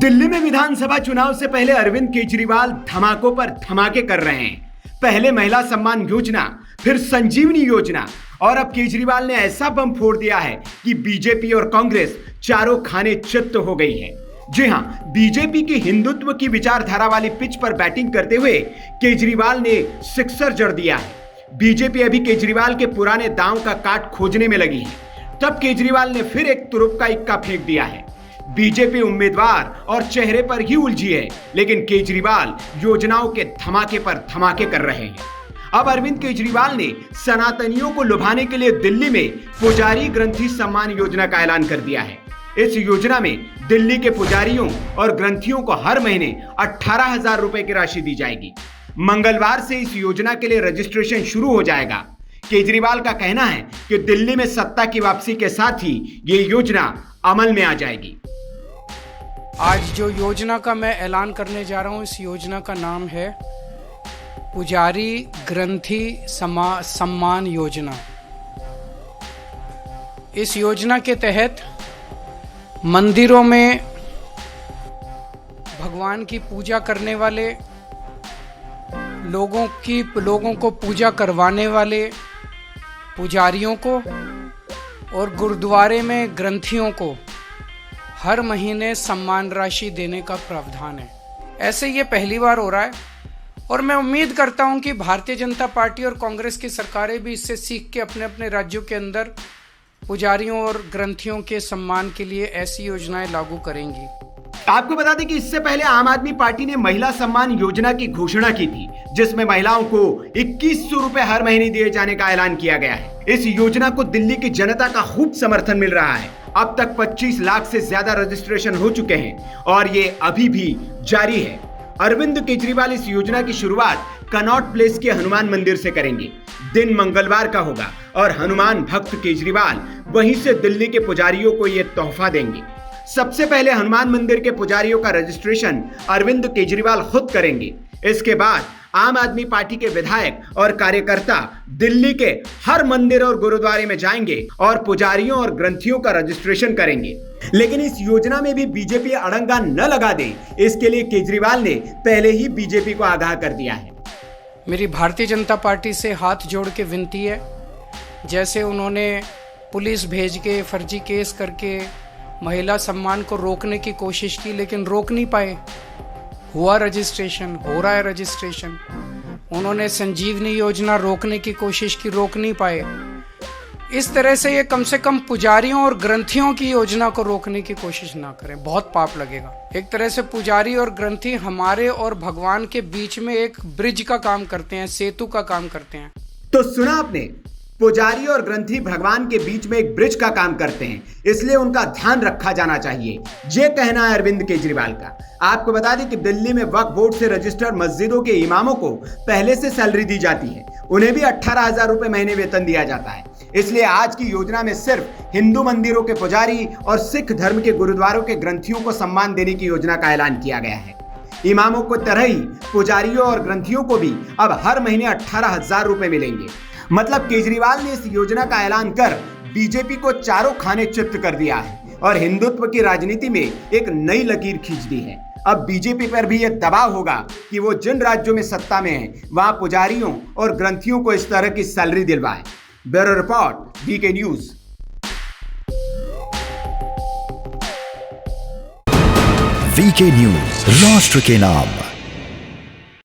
दिल्ली में विधानसभा चुनाव से पहले अरविंद केजरीवाल धमाकों पर धमाके कर रहे हैं। पहले महिला सम्मान योजना, फिर संजीवनी योजना और अब केजरीवाल ने ऐसा बम फोड़ दिया है कि बीजेपी और कांग्रेस चारों खाने चित्त हो गई है। जी हां, बीजेपी की हिंदुत्व की विचारधारा वाली पिच पर बैटिंग करते हुए केजरीवाल ने सिक्सर जड़ दिया है। बीजेपी अभी केजरीवाल के पुराने दांव का काट खोजने में लगी है। तब केजरीवाल ने फिर एक तुरुप का इक्का फेंक दिया है। बीजेपी उम्मीदवार और चेहरे पर ही उलझी है, लेकिन केजरीवाल योजनाओं के धमाके पर धमाके कर रहे हैं। अब अरविंद केजरीवाल ने सनातनियों को लुभाने के लिए दिल्ली में पुजारी ग्रंथी सम्मान योजना का ऐलान कर दिया है। इस योजना में दिल्ली के पुजारियों और ग्रंथियों को हर महीने 18,000 रुपए की राशि दी जाएगी। मंगलवार से इस योजना के लिए रजिस्ट्रेशन शुरू हो जाएगा। केजरीवाल का कहना है कि दिल्ली में सत्ता की वापसी के साथ ही ये योजना अमल में आ जाएगी। आज जो योजना का मैं ऐलान करने जा रहा हूँ, इस योजना का नाम है पुजारी ग्रंथी सम्मान योजना। इस योजना के तहत मंदिरों में भगवान की पूजा करने वाले लोगों को पूजा करवाने वाले पुजारियों को और गुरुद्वारे में ग्रंथियों को हर महीने सम्मान राशि देने का प्रावधान है। ऐसे ये पहली बार हो रहा है और मैं उम्मीद करता हूं कि भारतीय जनता पार्टी और कांग्रेस की सरकारें भी इससे सीख के अपने अपने राज्यों के अंदर पुजारियों और ग्रंथियों के सम्मान के लिए ऐसी योजनाएं लागू करेंगी। आपको बता दें कि इससे पहले आम आदमी पार्टी ने महिला सम्मान योजना की घोषणा की थी, जिसमें महिलाओं को 2100 रुपए हर महीने दिए जाने का ऐलान किया गया है। इस योजना को दिल्ली की जनता का खूब समर्थन मिल रहा है। अब तक 25 लाख से ज्यादा रजिस्ट्रेशन हो चुके हैं और ये अभी भी जारी है। अरविंद केजरीवाल इस योजना की शुरुआत कनॉट प्लेस के हनुमान मंदिर से करेंगे। दिन मंगलवार का होगा और हनुमान भक्त केजरीवाल वहीं से दिल्ली के पुजारियों को ये तोहफा देंगे। सबसे पहले हनुमान मंदिर के पुजारियों का रजिस्ट्रेशन अरविंद केजरीवाल खुद करेंगे। इसके बाद आम आदमी पार्टी के विधायक और कार्यकर्ता दिल्ली के हर मंदिर और गुरुद्वारे में जाएंगे और पुजारियों और ग्रंथियों का रजिस्ट्रेशन करेंगे। लेकिन इस योजना में भी बीजेपी अड़ंगा न लगा दे, इसके लिए केजरीवाल ने पहले ही बीजेपी को आगाह कर दिया है। मेरी भारतीय जनता पार्टी से हाथ जोड़ के विनती है, जैसे उन्होंने पुलिस भेज के फर्जी केस करके महिला सम्मान को रोकने की कोशिश की, लेकिन रोक नहीं पाए। हुआ रजिस्ट्रेशन, हो रहा है रजिस्ट्रेशन। उन्होंने संजीवनी योजना रोकने की कोशिश की, रोक नहीं पाए। इस तरह से ये कम से कम पुजारियों और ग्रंथियों की योजना को रोकने की कोशिश ना करें, बहुत पाप लगेगा। एक तरह से पुजारी और ग्रंथी हमारे और भगवान के बीच में एक ब्रिज का काम करते हैं, सेतु का काम करते हैं। तो सुना आपने, पुजारी और ग्रंथी भगवान के बीच में एक ब्रिज का काम करते हैं, इसलिए उनका ध्यान रखा जाना चाहिए। ये कहना है अरविंद केजरीवाल का। आपको बता दें कि दिल्ली में वक्फ बोर्ड से रजिस्टर्ड मस्जिदों के इमामों को पहले से सैलरी दी जाती है। उन्हें भी 18,000 रुपए महीने वेतन दिया जाता है। इसलिए आज की योजना में सिर्फ हिंदू मंदिरों के पुजारी और सिख धर्म के गुरुद्वारों के ग्रंथियों को सम्मान देने की योजना का ऐलान किया गया है। इमामों को तरह ही पुजारियों और ग्रंथियों को भी अब हर महीने 18,000 रुपए मिलेंगे। मतलब केजरीवाल ने इस योजना का ऐलान कर बीजेपी को चारों खाने चित्त कर दिया है और हिंदुत्व की राजनीति में एक नई लकीर खींच दी है। अब बीजेपी पर भी यह दबाव होगा कि वो जिन राज्यों में सत्ता में है, वहां पुजारियों और ग्रंथियों को इस तरह की सैलरी दिलवाए। Bureau report, VK news. VK news, राष्ट्र के नाम।